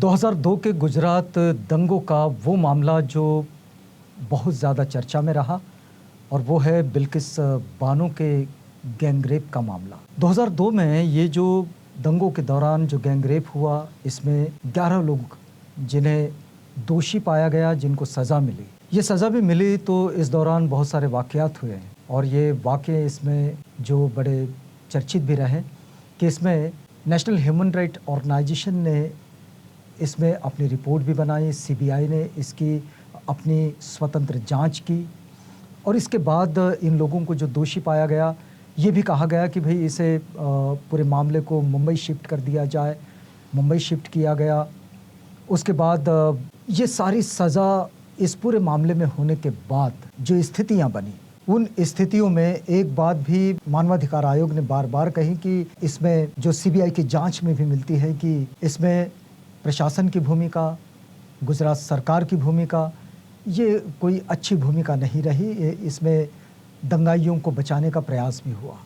2002 के गुजरात दंगों का वो मामला जो बहुत ज़्यादा चर्चा में रहा और वो है बिल्किस बानो के गैंगरेप का मामला। 2002 में ये जो दंगों के दौरान जो गैंगरेप हुआ, इसमें 11 लोग जिन्हें दोषी पाया गया, जिनको सज़ा मिली। ये सज़ा भी मिली तो इस दौरान बहुत सारे वाक़यात हुए और ये वाक़ये इसमें जो बड़े चर्चित भी रहे कि इसमें नेशनल ह्यूमन राइट ऑर्गेनाइजेशन ने इसमें अपनी रिपोर्ट भी बनाई, सीबीआई ने इसकी अपनी स्वतंत्र जांच की और इसके बाद इन लोगों को जो दोषी पाया गया, ये भी कहा गया कि भाई इसे पूरे मामले को मुंबई शिफ्ट कर दिया जाए। मुंबई शिफ्ट किया गया। उसके बाद ये सारी सज़ा इस पूरे मामले में होने के बाद जो स्थितियां बनी, उन स्थितियों में एक बात भी मानवाधिकार आयोग ने बार बार कही कि इसमें जो सीबीआई की जांच में भी मिलती है कि इसमें प्रशासन की भूमिका, गुजरात सरकार की भूमिका, ये कोई अच्छी भूमिका नहीं रही। इसमें दंगाइयों को बचाने का प्रयास भी हुआ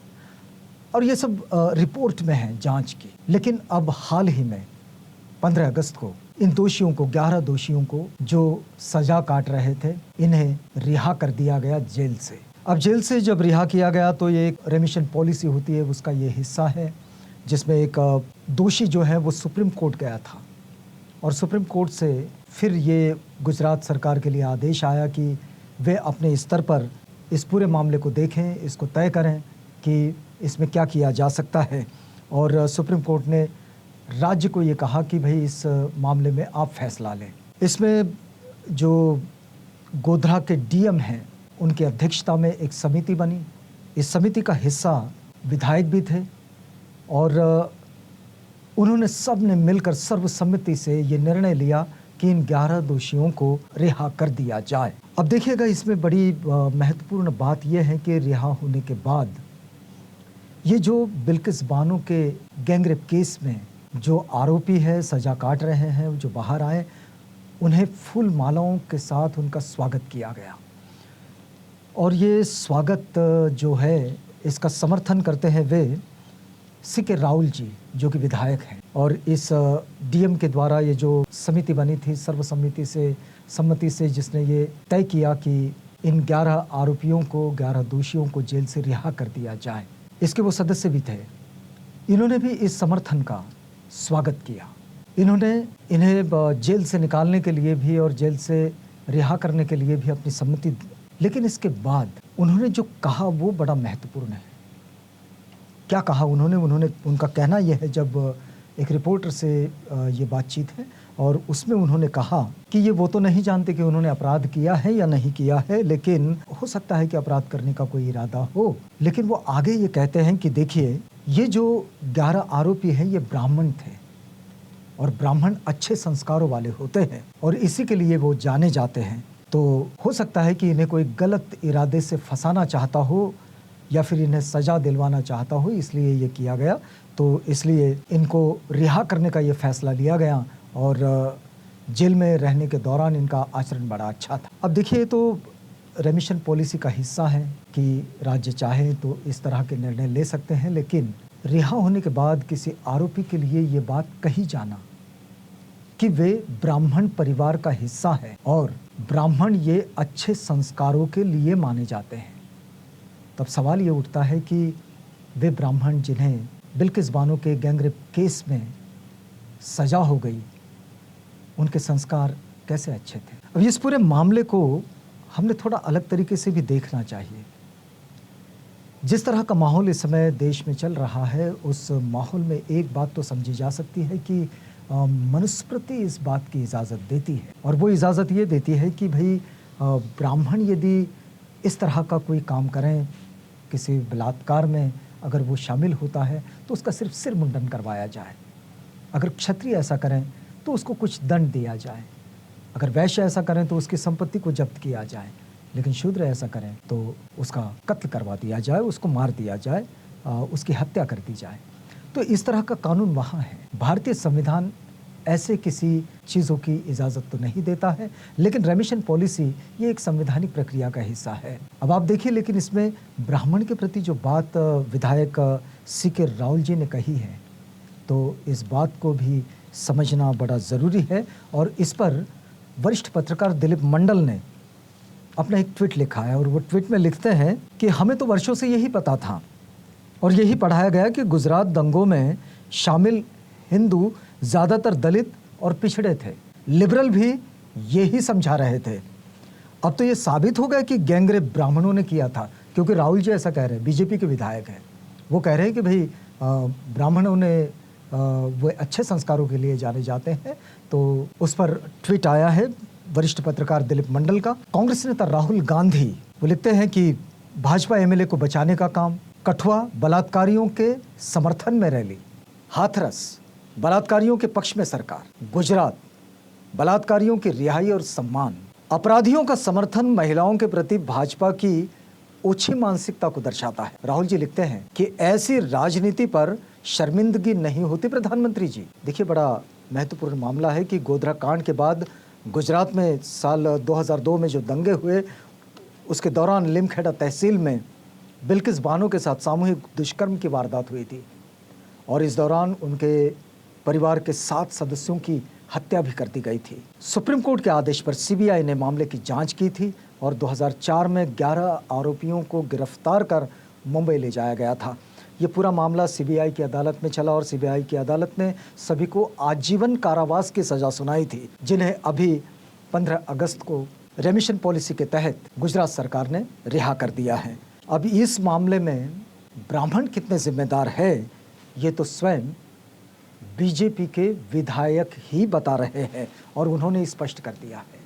और ये सब रिपोर्ट में है जांच की। लेकिन अब हाल ही में 15 अगस्त को इन दोषियों को, 11 दोषियों को जो सजा काट रहे थे, इन्हें रिहा कर दिया गया जेल से। अब जेल से जब रिहा किया गया तो ये एक रेमिशन पॉलिसी होती है, उसका ये हिस्सा है जिसमें एक दोषी जो है वो सुप्रीम कोर्ट गया था और सुप्रीम कोर्ट से फिर ये गुजरात सरकार के लिए आदेश आया कि वे अपने स्तर पर इस पूरे मामले को देखें, इसको तय करें कि इसमें क्या किया जा सकता है। और सुप्रीम कोर्ट ने राज्य को ये कहा कि भाई इस मामले में आप फैसला लें। इसमें जो गोधरा के डीएम हैं, उनकी अध्यक्षता में एक समिति बनी। इस समिति का हिस्सा विधायक भी थे और उन्होंने सब ने मिलकर सर्वसम्मति से ये निर्णय लिया कि इन 11 दोषियों को रिहा कर दिया जाए। अब देखिएगा, इसमें बड़ी महत्वपूर्ण बात यह है कि रिहा होने के बाद ये जो बिल्किस बानो के गैंगरेप केस में जो आरोपी है, सजा काट रहे हैं, जो बाहर आए, उन्हें फूल मालाओं के साथ उनका स्वागत किया गया और ये स्वागत जो है, इसका समर्थन करते हैं वे सीके राहुल जी जो कि विधायक हैं। और इस डीएम के द्वारा ये जो समिति बनी थी, सर्वसम्मति से जिसने ये तय किया कि इन 11 आरोपियों को, 11 दोषियों को जेल से रिहा कर दिया जाए, इसके वो सदस्य भी थे। इन्होंने भी इस समर्थन का स्वागत किया। इन्होंने इन्हें जेल से निकालने के लिए भी और जेल से रिहा करने के लिए भी अपनी सम्मति दी। लेकिन इसके बाद उन्होंने जो कहा वो बड़ा महत्वपूर्ण है। क्या कहा उन्होंने? उनका कहना यह है, जब एक रिपोर्टर से ये बातचीत है और उसमें उन्होंने कहा कि ये वो तो नहीं जानते कि उन्होंने अपराध किया है या नहीं किया है, लेकिन हो सकता है कि अपराध करने का कोई इरादा हो। लेकिन वो आगे ये कहते हैं कि देखिए, ये जो 11 आरोपी हैं ये ब्राह्मण थे और ब्राह्मण अच्छे संस्कारों वाले होते हैं और इसी के लिए वो जाने जाते हैं। तो हो सकता है कि इन्हें कोई गलत इरादे से फंसाना चाहता हो या फिर इन्हें सजा दिलवाना चाहता हो, इसलिए ये किया गया। तो इसलिए इनको रिहा करने का ये फैसला लिया गया और जेल में रहने के दौरान इनका आचरण बड़ा अच्छा था। अब देखिए, तो रेमिशन पॉलिसी का हिस्सा है कि राज्य चाहे तो इस तरह के निर्णय ले सकते हैं, लेकिन रिहा होने के बाद किसी आरोपी के लिए ये बात कही जाना कि वे ब्राह्मण परिवार का हिस्सा है और ब्राह्मण ये अच्छे संस्कारों के लिए माने जाते हैं, तब सवाल ये उठता है कि वे ब्राह्मण जिन्हें बिल्किस बानो के गैंगरेप केस में सजा हो गई, उनके संस्कार कैसे अच्छे थे। अब इस पूरे मामले को हमने थोड़ा अलग तरीके से भी देखना चाहिए। जिस तरह का माहौल इस समय देश में चल रहा है, उस माहौल में एक बात तो समझी जा सकती है कि मनुस्मृति इस बात की इजाज़त देती है और वो इजाज़त ये देती है कि भाई ब्राह्मण यदि इस तरह का कोई काम करें, किसी बलात्कार में अगर वो शामिल होता है तो उसका सिर्फ सिर मुंडन करवाया जाए। अगर क्षत्रिय ऐसा करें तो उसको कुछ दंड दिया जाए। अगर वैश्य ऐसा करें तो उसकी संपत्ति को जब्त किया जाए। लेकिन शूद्र ऐसा करें तो उसका कत्ल करवा दिया जाए, उसको मार दिया जाए, उसकी हत्या कर दी जाए। तो इस तरह का कानून वहाँ है। भारतीय संविधान ऐसे किसी चीज़ों की इजाज़त तो नहीं देता है, लेकिन रेमिशन पॉलिसी ये एक संवैधानिक प्रक्रिया का हिस्सा है। अब आप देखिए, लेकिन इसमें ब्राह्मण के प्रति जो बात विधायक सीके राहुल जी ने कही है, तो इस बात को भी समझना बड़ा ज़रूरी है। और इस पर वरिष्ठ पत्रकार दिलीप मंडल ने अपना एक ट्वीट लिखा है और वो ट्वीट में लिखते हैं कि हमें तो वर्षों से यही पता था और यही पढ़ाया गया कि गुजरात दंगों में शामिल हिंदू ज़्यादातर दलित और पिछड़े थे। लिबरल भी यही समझा रहे थे। अब तो ये साबित हो गया कि गैंगरेप ब्राह्मणों ने किया था, क्योंकि राहुल जी ऐसा कह रहे हैं, बीजेपी के विधायक हैं। वो कह रहे हैं कि भाई ब्राह्मणों ने वो अच्छे संस्कारों के लिए जाने जाते हैं। तो उस पर ट्वीट आया है वरिष्ठ पत्रकार दिलीप मंडल का। कांग्रेस नेता राहुल गांधी वो लिखते हैं कि भाजपा एमएलए को बचाने का काम, कठुआ बलात्कारियों के समर्थन में रैली, हाथरस बलात्कारियों के पक्ष में सरकार, गुजरात बलात्कारियों की रिहाई और सम्मान, अपराधियों का समर्थन महिलाओं के प्रति भाजपा की ओछी मानसिकता को दर्शाता है। राहुल जी लिखते हैं कि ऐसी राजनीति पर शर्मिंदगी नहीं होती प्रधानमंत्री जी। देखिए, बड़ा महत्वपूर्ण मामला है कि गोधरा कांड के बाद गुजरात में साल 2002 में जो दंगे हुए, उसके दौरान लिमखेड़ा तहसील में बिल्किस बानो के साथ सामूहिक दुष्कर्म की वारदात हुई थी और इस दौरान उनके परिवार के 7 सदस्यों की हत्या भी कर दी गई थी। सुप्रीम कोर्ट के आदेश पर सीबीआई ने मामले की जांच की थी और 2004 में 11 आरोपियों को गिरफ्तार कर मुंबई ले जाया गया था। ये पूरा मामला सीबीआई की अदालत में चला और सीबीआई की अदालत ने सभी को आजीवन कारावास की सजा सुनाई थी, जिन्हें अभी 15 अगस्त को रेमिशन पॉलिसी के तहत गुजरात सरकार ने रिहा कर दिया है। अब इस मामले में ब्राह्मण कितने जिम्मेदार है, ये तो स्वयं बीजेपी के विधायक ही बता रहे हैं और उन्होंने स्पष्ट कर दिया है।